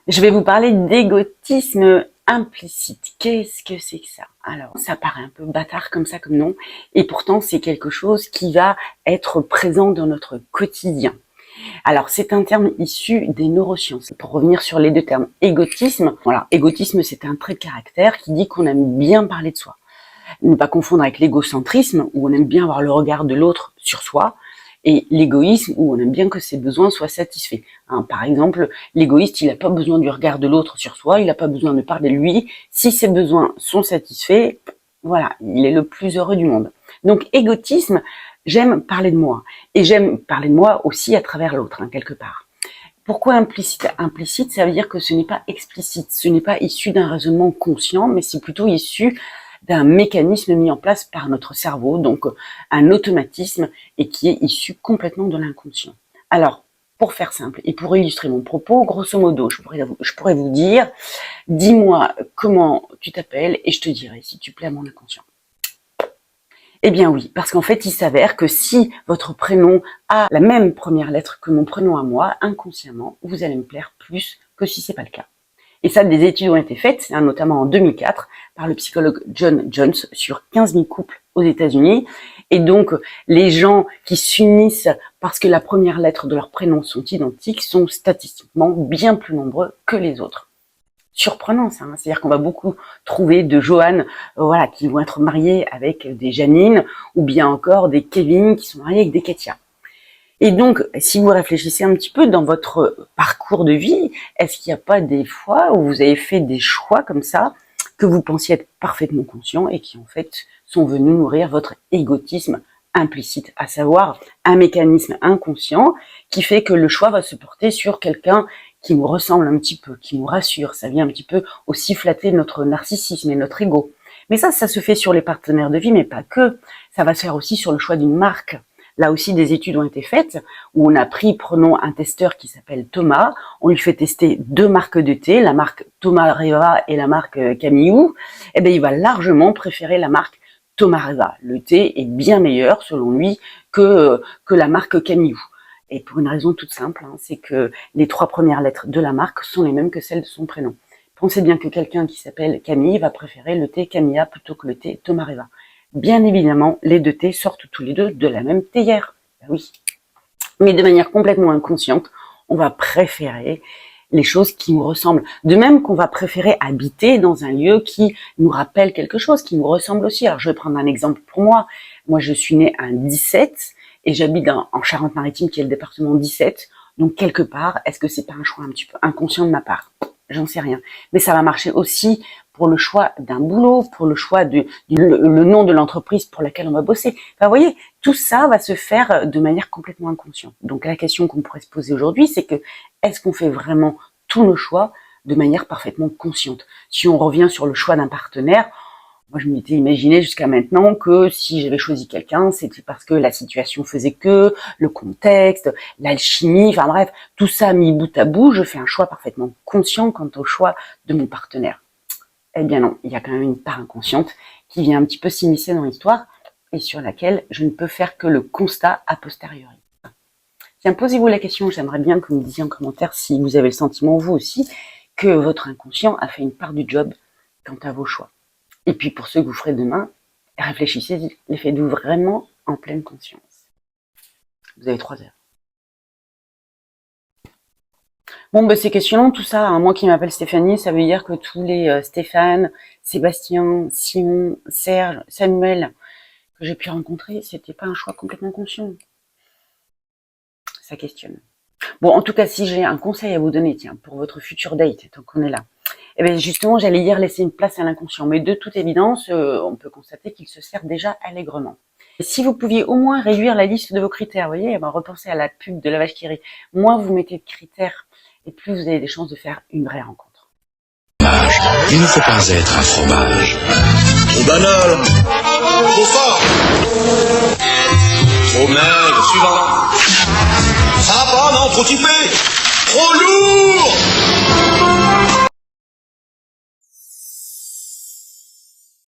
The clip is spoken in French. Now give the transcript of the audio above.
Je vais vous parler d'égotisme implicite. Qu'est-ce que c'est que ça? Alors, ça paraît un peu bâtard comme ça, comme nom, et pourtant c'est quelque chose qui va être présent dans notre quotidien. Alors, c'est un terme issu des neurosciences. Pour revenir sur les deux termes, égotisme, voilà, égotisme c'est un trait de caractère qui dit qu'on aime bien parler de soi. Ne pas confondre avec l'égocentrisme, où on aime bien avoir le regard de l'autre sur soi, et l'égoïsme, où on aime bien que ses besoins soient satisfaits. Par exemple, l'égoïste, il n'a pas besoin du regard de l'autre sur soi, il n'a pas besoin de parler de lui. Si ses besoins sont satisfaits, voilà, il est le plus heureux du monde. Donc, égotisme, j'aime parler de moi. Et j'aime parler de moi aussi à travers l'autre, quelque part. Pourquoi implicite? Implicite, ça veut dire que ce n'est pas explicite, ce n'est pas issu d'un raisonnement conscient, mais c'est plutôt issu d'un mécanisme mis en place par notre cerveau, donc un automatisme, et qui est issu complètement de l'inconscient. Alors, pour faire simple, et pour illustrer mon propos, grosso modo, je pourrais vous dire, dis-moi comment tu t'appelles, et je te dirai si tu plais à mon inconscient. Eh bien oui, parce qu'en fait, il s'avère que si votre prénom a la même première lettre que mon prénom à moi, inconsciemment, vous allez me plaire plus que si c'est pas le cas. Et ça, des études ont été faites, notamment en 2004, par le psychologue John Jones sur 15 000 couples aux États-Unis. Et donc, les gens qui s'unissent parce que la première lettre de leur prénom sont identiques sont statistiquement bien plus nombreux que les autres. Surprenant ça, c'est-à-dire qu'on va beaucoup trouver de Johan, voilà, qui vont être mariés avec des Janine, ou bien encore des Kevin qui sont mariés avec des Katia. Et donc, si vous réfléchissez un petit peu dans votre parcours de vie, est-ce qu'il n'y a pas des fois où vous avez fait des choix comme ça, que vous pensiez être parfaitement conscients et qui en fait sont venus nourrir votre égotisme implicite, à savoir un mécanisme inconscient qui fait que le choix va se porter sur quelqu'un qui nous ressemble un petit peu, qui nous rassure, ça vient un petit peu aussi flatter notre narcissisme et notre ego. Mais ça se fait sur les partenaires de vie, mais pas que, ça va se faire aussi sur le choix d'une marque. Là aussi, des études ont été faites où on a pris, prenons un testeur qui s'appelle Thomas, on lui fait tester deux marques de thé, la marque Tomareva et la marque Camillou. Eh bien, il va largement préférer la marque Tomareva. Le thé est bien meilleur, selon lui, que la marque Camillou. Et pour une raison toute simple, c'est que les 3 premières lettres de la marque sont les mêmes que celles de son prénom. Pensez bien que quelqu'un qui s'appelle Camille va préférer le thé Camilla plutôt que le thé Tomareva. Bien évidemment, les deux thés sortent tous les deux de la même théière. Ben oui. Mais de manière complètement inconsciente, on va préférer les choses qui nous ressemblent. De même qu'on va préférer habiter dans un lieu qui nous rappelle quelque chose, qui nous ressemble aussi. Alors, je vais prendre un exemple pour moi. Moi, je suis née un 17 et j'habite en Charente-Maritime, qui est le département 17. Donc, quelque part, est-ce que c'est pas un choix un petit peu inconscient de ma part? J'en sais rien. Mais ça va marcher aussi pour le choix d'un boulot, pour le choix le nom de l'entreprise pour laquelle on va bosser. Enfin, vous voyez, tout ça va se faire de manière complètement inconsciente. Donc la question qu'on pourrait se poser aujourd'hui, c'est que est-ce qu'on fait vraiment tous nos choix de manière parfaitement consciente? Si on revient sur le choix d'un partenaire, moi je m'étais imaginé jusqu'à maintenant que si j'avais choisi quelqu'un, c'était parce que la situation faisait que, le contexte, l'alchimie, enfin bref, tout ça mis bout à bout, je fais un choix parfaitement conscient quant au choix de mon partenaire. Eh bien non, il y a quand même une part inconsciente qui vient un petit peu s'immiscer dans l'histoire et sur laquelle je ne peux faire que le constat a posteriori. Tiens, posez-vous la question, j'aimerais bien que vous me disiez en commentaire si vous avez le sentiment, vous aussi, que votre inconscient a fait une part du job quant à vos choix. Et puis pour ceux que vous ferez demain, réfléchissez, les faites-vous vraiment en pleine conscience. Vous avez 3 heures. Bon, c'est questionnant tout ça. Moi qui m'appelle Stéphanie, ça veut dire que tous les Stéphane, Sébastien, Simon, Serge, Samuel que j'ai pu rencontrer, c'était pas un choix complètement conscient. Ça questionne. Bon, en tout cas, si j'ai un conseil à vous donner, tiens, pour votre future date, tant qu'on est là, eh bien justement, j'allais dire laisser une place à l'inconscient. Mais de toute évidence, on peut constater qu'il se sert déjà allègrement. Et si vous pouviez au moins réduire la liste de vos critères, vous voyez, repensez à la pub de la vache qui rit. Moins vous mettez de critères, et plus vous avez des chances de faire une vraie rencontre. Il ne faut pas être un fromage. Trop banal. Trop fort. Trop maigre. Suivant. Ça va pas, non, trop typé. Trop lourd.